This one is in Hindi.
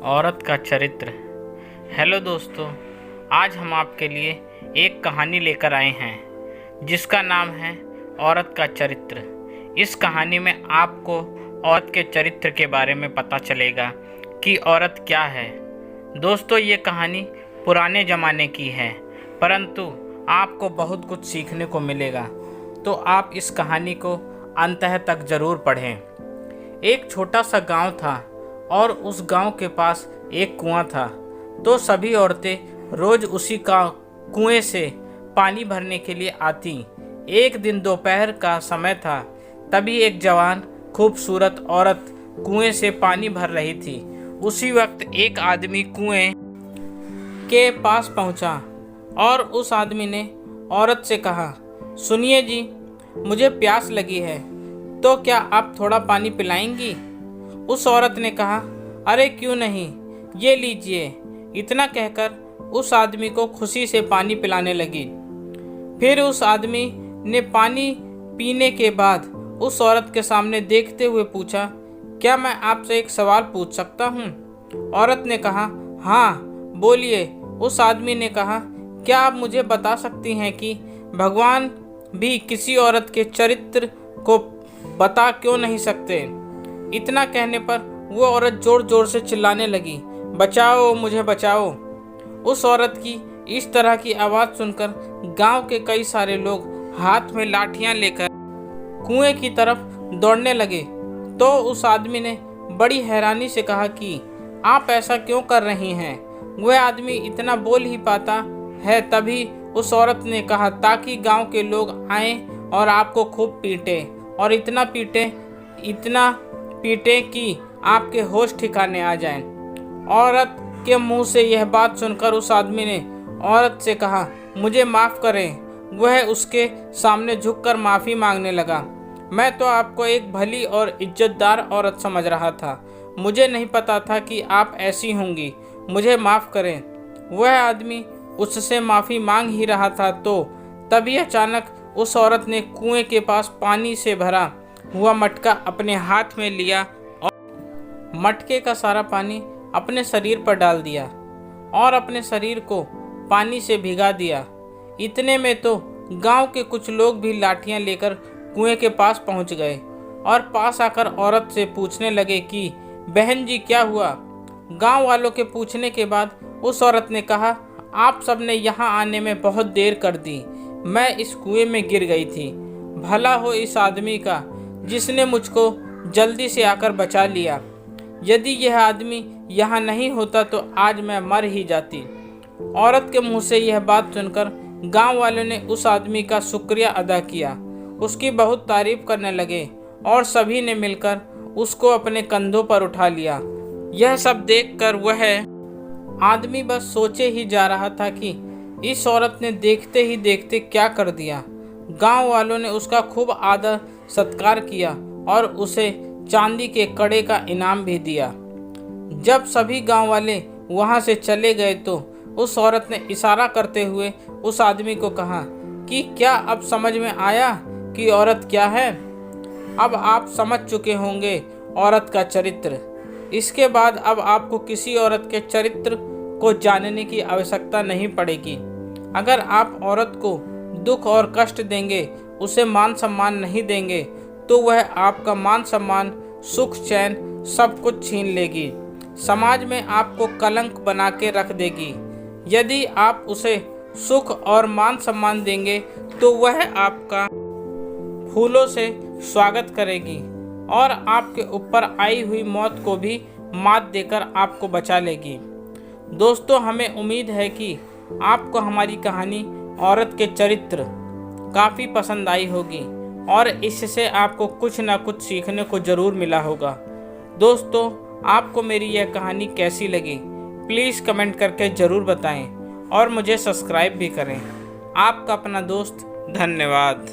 औरत का चरित्र। हेलो दोस्तों, आज हम आपके लिए एक कहानी लेकर आए हैं जिसका नाम है औरत का चरित्र। इस कहानी में आपको औरत के चरित्र के बारे में पता चलेगा कि औरत क्या है। दोस्तों, ये कहानी पुराने ज़माने की है, परंतु आपको बहुत कुछ सीखने को मिलेगा, तो आप इस कहानी को अंतः तक ज़रूर पढ़ें। एक छोटा सा गांव था और उस गांव के पास एक कुआं था। तो सभी औरतें रोज उसी का कुएं से पानी भरने के लिए आती। एक दिन दोपहर का समय था, तभी एक जवान खूबसूरत औरत कुएं से पानी भर रही थी। उसी वक्त एक आदमी कुएं के पास पहुंचा और उस आदमी ने औरत से कहा, सुनिए जी, मुझे प्यास लगी है, तो क्या आप थोड़ा पानी पिलाएंगी? उस औरत ने कहा, अरे क्यों नहीं, ये लीजिए। इतना कहकर उस आदमी को खुशी से पानी पिलाने लगी। फिर उस आदमी ने पानी पीने के बाद उस औरत के सामने देखते हुए पूछा, क्या मैं आपसे एक सवाल पूछ सकता हूँ? औरत ने कहा, हाँ बोलिए। उस आदमी ने कहा, क्या आप मुझे बता सकती हैं कि भगवान भी किसी औरत के चरित्र को बता क्यों नहीं सकते? इतना कहने पर वो औरत जोर जोर से चिल्लाने लगी, बचाओ मुझे बचाओ। उस औरत की इस तरह की आवाज़ सुनकर गांव के कई सारे लोग हाथ में लाठियां लेकर कुएं की तरफ दौड़ने लगे। तो उस आदमी ने बड़ी हैरानी से कहा कि आप ऐसा क्यों कर रही हैं? वह आदमी इतना बोल ही पाता है। तभी उस औरत ने कहा, ताकि गांव के लोग आएं और आपको खूब पीटें, और इतना पीटें कि आपके होश ठिकाने आ जाएं। औरत के मुंह से यह बात सुनकर उस आदमी ने औरत से कहा, मुझे माफ़ करें। वह उसके सामने झुककर माफ़ी मांगने लगा। मैं तो आपको एक भली और इज्जतदार औरत समझ रहा था, मुझे नहीं पता था कि आप ऐसी होंगी, मुझे माफ़ करें। वह आदमी उससे माफ़ी मांग ही रहा था, तो तभी अचानक उस औरत ने कुएं के पास पानी से भरा हुआ मटका अपने हाथ में लिया और मटके का सारा पानी अपने शरीर पर डाल दिया और अपने शरीर को पानी से भिगा दिया। इतने में तो गांव के कुछ लोग भी लाठियां लेकर कुएं के पास पहुंच गए और पास आकर औरत से पूछने लगे कि बहन जी क्या हुआ? गांव वालों के पूछने के बाद उस औरत ने कहा, आप सबने यहाँ आने में बहुत देर कर दी, मैं इस कुएं में गिर गई थी। भला हो इस आदमी का जिसने मुझको जल्दी से आकर बचा लिया। यदि यह आदमी यहाँ नहीं होता तो आज मैं मर ही जाती। औरत के मुंह से यह बात सुनकर गांव वालों ने उस आदमी का शुक्रिया अदा किया, उसकी बहुत तारीफ करने लगे और सभी ने मिलकर उसको अपने कंधों पर उठा लिया। यह सब देखकर वह आदमी बस सोचे ही जा रहा था कि इस औरत ने देखते ही देखते क्या कर दिया। गांव वालों ने उसका खूब आदर सत्कार किया और उसे चांदी के कड़े का इनाम भी दिया। जब सभी गांव वाले वहां से चले गए तो उस औरत ने इशारा करते हुए उस आदमी को कहा कि क्या अब समझ में आया कि औरत क्या है? अब आप समझ चुके होंगे औरत का चरित्र। इसके बाद अब आपको किसी औरत के चरित्र को जानने की आवश्यकता नहीं पड़ेगी। अगर आप औरत को दुख और कष्ट देंगे, उसे मान सम्मान नहीं देंगे, तो वह आपका मान सम्मान, सुख चैन सब कुछ छीन लेगी, समाज में आपको कलंक बना के रख देगी। यदि आप उसे सुख और मान सम्मान देंगे तो वह आपका फूलों से स्वागत करेगी और आपके ऊपर आई हुई मौत को भी मात देकर आपको बचा लेगी। दोस्तों, हमें उम्मीद है कि आपको हमारी कहानी औरत के चरित्र काफ़ी पसंद आई होगी और इससे आपको कुछ ना कुछ सीखने को ज़रूर मिला होगा। दोस्तों, आपको मेरी यह कहानी कैसी लगी प्लीज़ कमेंट करके ज़रूर बताएं और मुझे सब्सक्राइब भी करें। आपका अपना दोस्त, धन्यवाद।